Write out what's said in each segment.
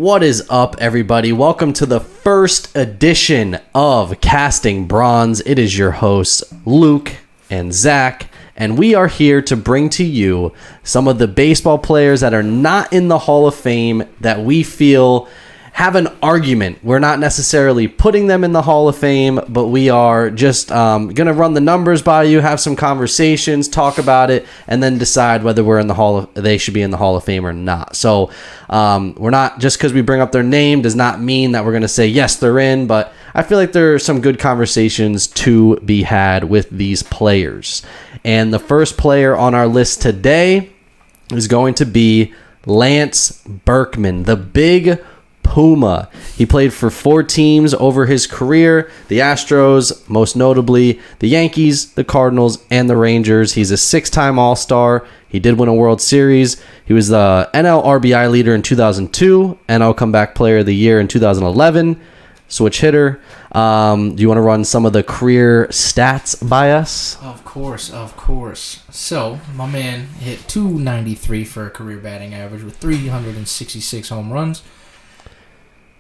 What is up, everybody? Welcome to the first edition of Casting Bronze. It is your hosts, Luke and Zach, and we are here to bring to you some of the baseball players that are not in the Hall of Fame that we feel have an argument. We're not necessarily putting them in the Hall of Fame, but we are just going to run the numbers by you, have some conversations, talk about it, and then decide whether they should be in the Hall of Fame or not. So we're not, just because we bring up their name does not mean that we're going to say, yes, they're in, but I feel like there are some good conversations to be had with these players. And the first player on our list today is going to be Lance Berkman, the big Puma. He played for 4 teams over his career: the Astros, most notably, the Yankees, the Cardinals, and the Rangers. He's a 6-time All-Star. He did win a World Series. He was the NL RBI leader in 2002, NL Comeback Player of the Year in 2011, switch hitter. Do you want to run some of the career stats by us? Of course. So, my man hit .293 for a career batting average with 366 home runs.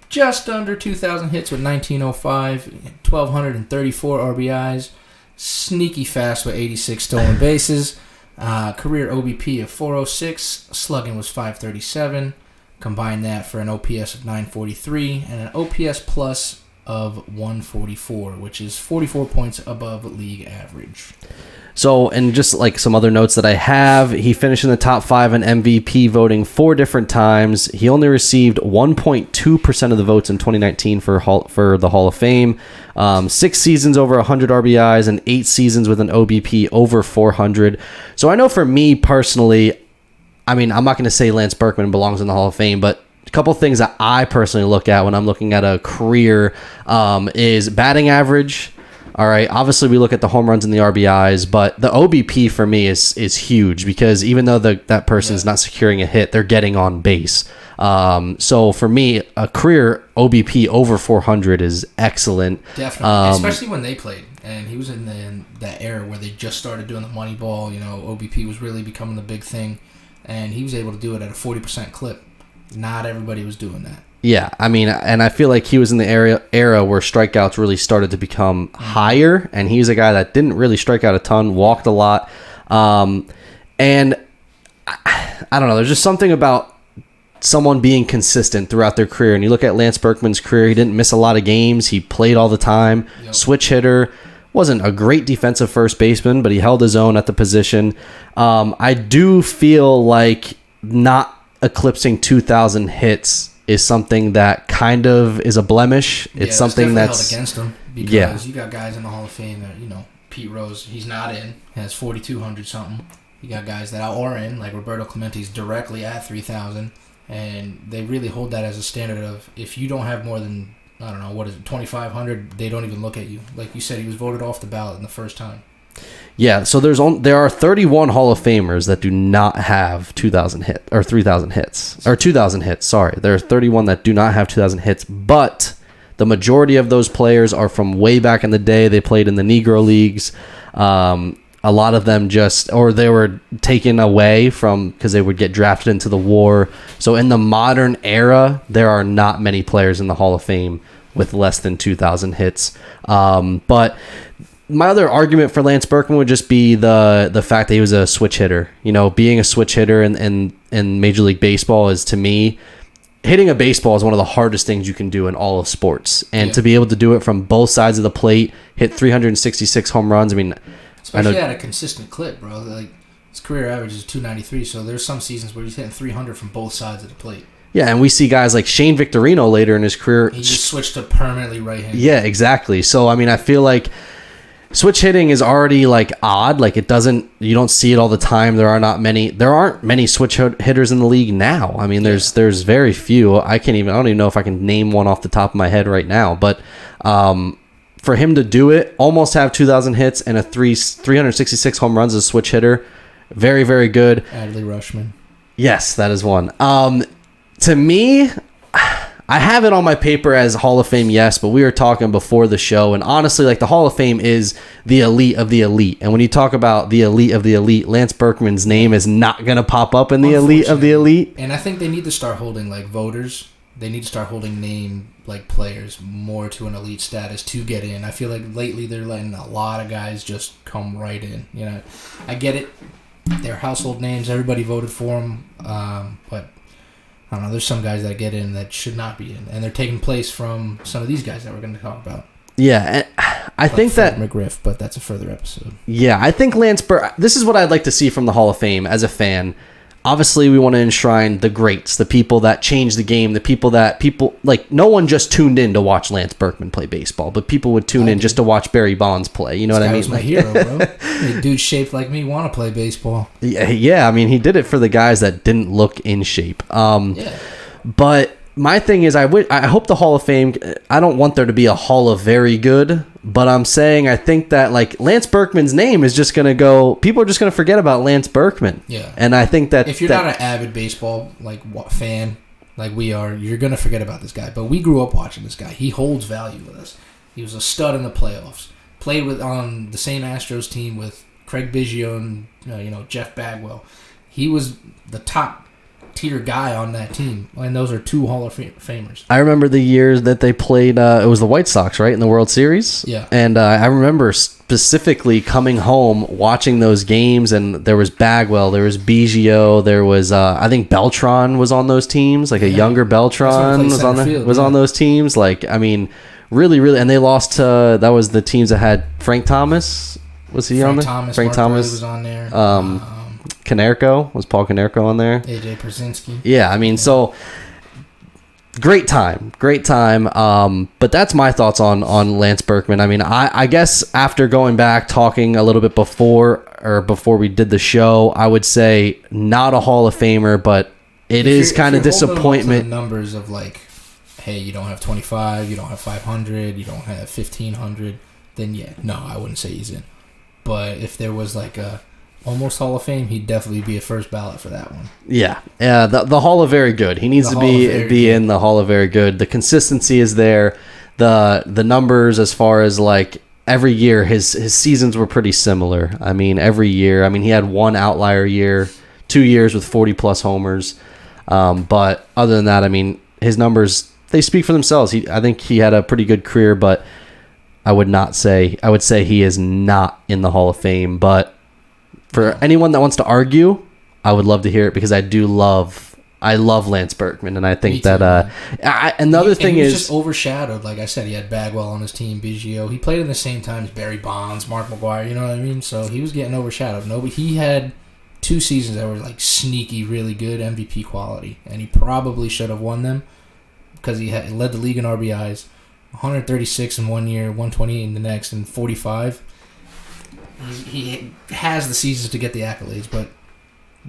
Just under 2,000 hits with 1,905, 1,234 RBIs, sneaky fast with 86 stolen bases, career OBP of 406, slugging was 537, combine that for an OPS of 943, and an OPS plus of 144, which is 44 points above league average. So, and just like some other notes that I have, he finished in the top 5 in MVP voting 4 different times. He only received 1.2% of the votes in 2019 for the Hall of Fame. 6 seasons over 100 RBIs and 8 seasons with an OBP over 400. So I know for me personally, I mean, I'm not going to say Lance Berkman belongs in the Hall of Fame, but a couple things that I personally look at when I'm looking at a career is batting average. All right, obviously we look at the home runs and the RBIs, but the OBP for me is huge because even though that person is not securing a hit, they're getting on base. So for me, a career OBP over 400 is excellent. Definitely, especially when they played. And he was in that era where they just started doing the money ball. You know, OBP was really becoming the big thing, and he was able to do it at a 40% clip. Not everybody was doing that. Yeah, I mean, and I feel like he was in the era where strikeouts really started to become higher, and he's a guy that didn't really strike out a ton, walked a lot, and I don't know, there's just something about someone being consistent throughout their career, and you look at Lance Berkman's career, he didn't miss a lot of games, he played all the time, switch hitter, wasn't a great defensive first baseman, but he held his own at the position. I do feel like not eclipsing 2,000 hits is something that kind of is a blemish. It's something that's held against him because you got guys in the Hall of Fame that, Pete Rose, he's not in, has 4,200 something. You got guys that are in, like Roberto Clemente's directly at 3,000, and they really hold that as a standard of if you don't have more than, 2,500, they don't even look at you. Like you said, he was voted off the ballot in the first time. Yeah, so there are 31 Hall of Famers that do not have 2,000 hits or 3,000 hits or 2,000 hits. Sorry, there are 31 that do not have 2,000 hits, but the majority of those players are from way back in the day. They played in the Negro Leagues. A lot of them they were taken away from because they would get drafted into the war. So in the modern era, there are not many players in the Hall of Fame with less than 2,000 hits. But my other argument for Lance Berkman would just be the fact that he was a switch hitter. Being a switch hitter in Major League Baseball is, to me, hitting a baseball is one of the hardest things you can do in all of sports. And to be able to do it from both sides of the plate, hit 366 home runs, I mean, especially at a consistent clip, bro. Like, his career average is 293, so there's some seasons where he's hitting 300 from both sides of the plate. Yeah, and we see guys like Shane Victorino later in his career. He just switched to permanently right-handed. Yeah, exactly. So, I mean, I feel like switch hitting is already like odd. Like you don't see it all the time. There aren't many switch hitters in the league now. I mean, there's very few. I don't even know if I can name one off the top of my head right now. But for him to do it, almost have 2,000 hits and 366 home runs as a switch hitter, very, very good. Adley Rutschman. Yes, that is one. To me, I have it on my paper as Hall of Fame, yes, but we were talking before the show, and honestly, like, the Hall of Fame is the elite of the elite. And when you talk about the elite of the elite, Lance Berkman's name is not going to pop up in the elite of the elite. And I think they need to start holding, like, voters they need to start holding name like players more to an elite status to get in. I feel like lately they're letting a lot of guys just come right in. You know, I get it. They're household names. Everybody voted for them. But I don't know. There's some guys that get in that should not be in, and they're taking place from some of these guys that we're going to talk about. Yeah, I think Fred that McGriff, but that's a further episode. Yeah, I think Lance Berkman. This is what I'd like to see from the Hall of Fame as a fan. Obviously, we want to enshrine the greats, the people that changed the game, the people like. No one just tuned in to watch Lance Berkman play baseball, but people would tune in just to watch Barry Bonds play. You know what I mean? This guy was my hero, bro. A dude shaped like me want to play baseball. Yeah. I mean, he did it for the guys that didn't look in shape. Yeah. But my thing is, I hope the Hall of Fame. I don't want there to be a Hall of Very Good, but I'm saying I think that like Lance Berkman's name is just gonna go. People are just gonna forget about Lance Berkman. Yeah. And I think that if you're not an avid baseball fan like we are, you're gonna forget about this guy. But we grew up watching this guy. He holds value with us. He was a stud in the playoffs. Played on the same Astros team with Craig Biggio and Jeff Bagwell. He was the top tier guy on that team, and those are two Hall of Famers. I remember the years that they played. It was the White Sox, right, in the World Series. Yeah. And I remember specifically coming home, watching those games, and there was Bagwell, there was Biggio, there was I think Beltran was on those teams, like a younger Beltran was on those teams. Like, I mean, really, and they lost to that was the teams that had Frank Thomas. Was he on there? Frank Thomas was on there. Was Paul Konerko on there? AJ Przinsky. Yeah, I mean, so great time. But that's my thoughts on Lance Berkman. I mean, I guess after going back, talking a little bit before we did the show, I would say not a Hall of Famer, but it is kind of disappointment. The numbers of like, hey, you don't have 25, you don't have 500, you don't have 1,500, then yeah, no, I wouldn't say he's in. But if there was like a almost Hall of Fame, he'd definitely be a first ballot for that one. Yeah. The Hall of Very Good. He needs to be in the Hall of Very Good. The consistency is there. The numbers as far as like every year, his seasons were pretty similar. I mean, every year. I mean, he had one outlier year, 2 years with 40-plus homers. But other than that, I mean, his numbers, they speak for themselves. I think he had a pretty good career, but I would say he is not in the Hall of Fame. But for anyone that wants to argue, I would love to hear it because I love Lance Berkman, and I think that another thing is just overshadowed. Like I said, he had Bagwell on his team, Biggio. He played in the same time as Barry Bonds, Mark McGwire. You know what I mean? So he was getting overshadowed. He had 2 seasons that were like sneaky, really good MVP quality, and he probably should have won them because he led the league in RBIs, 136 in 1 year, 128 in the next, and 45. He has the seasons to get the accolades, but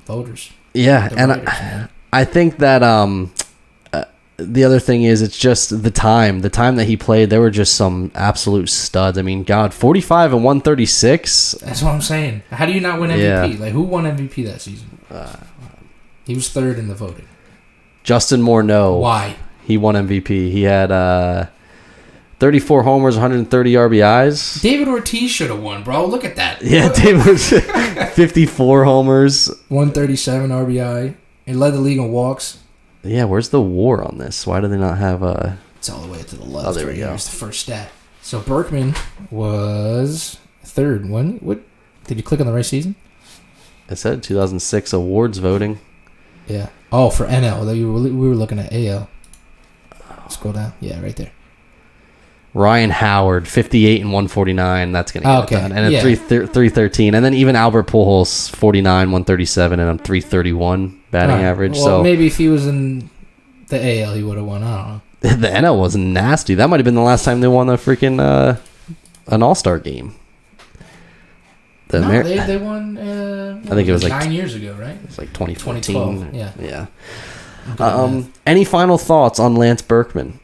voters. Yeah, and I think that the other thing is it's just the time that he played. There were just some absolute studs. I mean, God, 45 and 136. That's what I'm saying. How do you not win MVP? Like, who won MVP that season? He was third in the voting. Justin Morneau. Why? He won MVP. He had 34 homers, 130 RBIs. David Ortiz should have won, bro. Look at that. Yeah, David 54 homers. 137 RBI. He led the league in walks. Yeah, where's the WAR on this? Why do they not have a... It's all the way to the left. Oh, there we go. Here's the first stat. So Berkman was third. What? Did you click on the right season? It said 2006 awards voting. Yeah. Oh, for NL. We were looking at AL. Scroll down. Yeah, right there. Ryan Howard, 58 and 149. That's going to get it done. And a 313. And then even Albert Pujols, 49, 137, and a 331 batting average. Well, so maybe if he was in the AL, he would have won. I don't know. The NL was nasty. That might have been the last time they won a freaking an All-Star game. They won. I think it was like 9 years ago, right? It's like 2014. 2012. Yeah. Any final thoughts on Lance Berkman?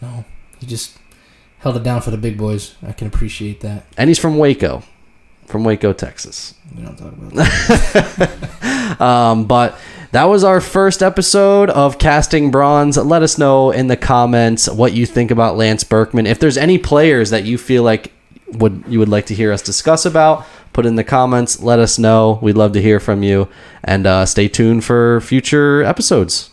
No, he just held it down for the big boys. I can appreciate that. And he's from Waco, Texas. We don't talk about that. But that was our first episode of Casting Bronze. Let us know in the comments what you think about Lance Berkman. If there's any players that you feel like you would like to hear us discuss about, put in the comments. Let us know. We'd love to hear from you. And stay tuned for future episodes.